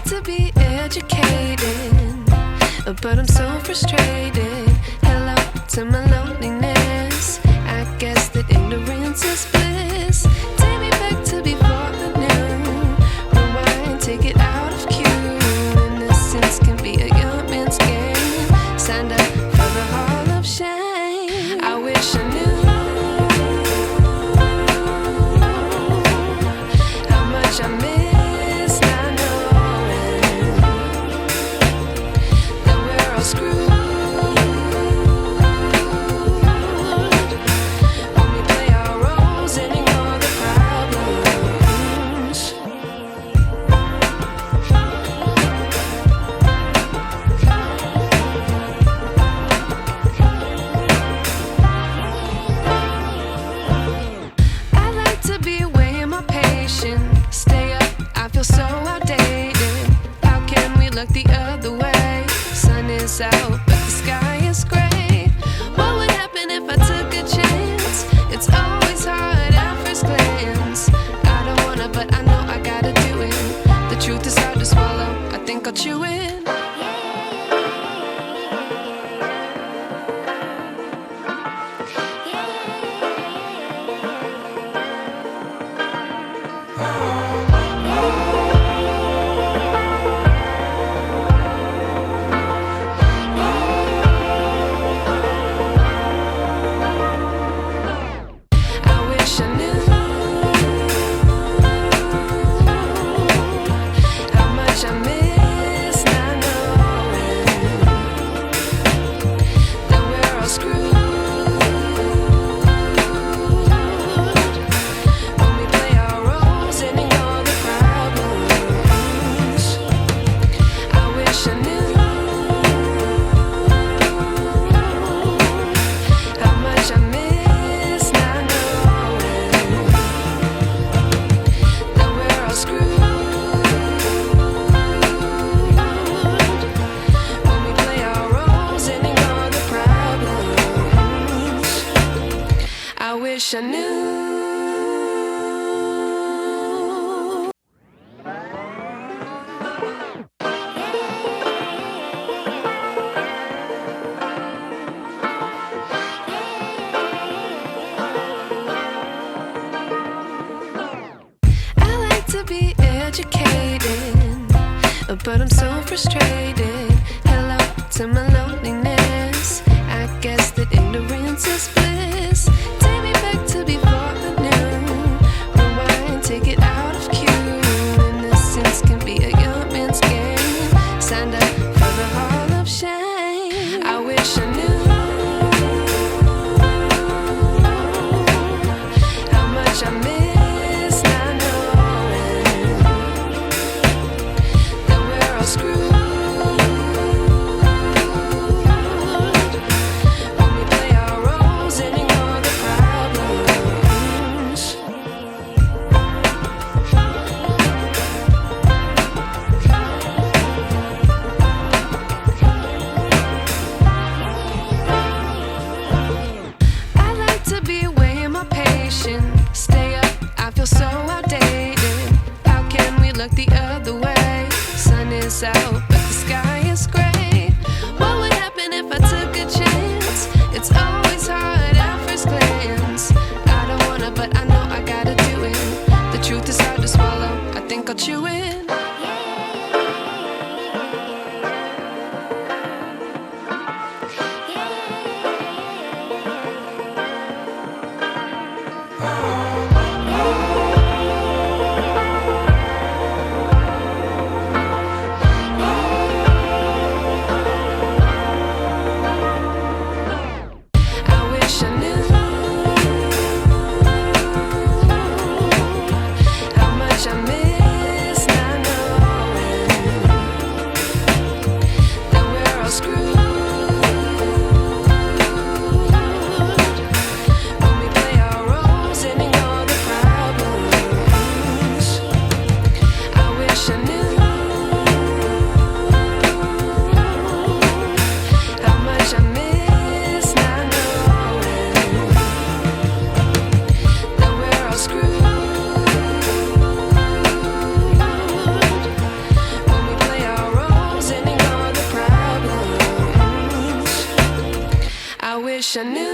to be educated, but I'm so frustrated. Hello to my loneliness. I guess that ignorance is bliss. Take me back to before the noon. Rewind, take it out of cue. Innocence can be a young man's game. Signed up for the hall of shame. I wish I knew how much I miss not knowing that we're all screwed. When we play our roles and ignore the problems. I like to be weighing my patience. Stay up, I feel so outdated. How can we look the other way? Sun is out, but the sky is gray. What would happen if I took a chance? It's always hard at first glance. I don't wanna, but I know I gotta do it. The truth is hard to swallow, I think I'll chew it. I wish I knew how much I miss not knowing that we're all screwed. When we play our roles and ignore the problems. I wish I knew how much I miss not knowing that we're all screwed. When we play our roles and ignore the problems. I wish I knew. I like to be educated, but I'm so frustrated. Hello to my loneliness. I guess that ignorance is bliss. Take me back to before the noon. Rewind, take it out of cue. Innocence can be a young man's game. Signed up for the hall of shame. I wish I knew how much I miss not knowing that we're all screwed. When we play our roles and ignore the problems. I like to be weighing my patience. Stay up, I feel so outdated. How can we look the other way? Sun is out, but the sky is gray. What would happen if I took a chance? It's always hard at first glance. I don't wanna, but I know I gotta do it. The truth is hard to swallow, I think I'll chew it. I wish I knew how much I miss not wish I knew.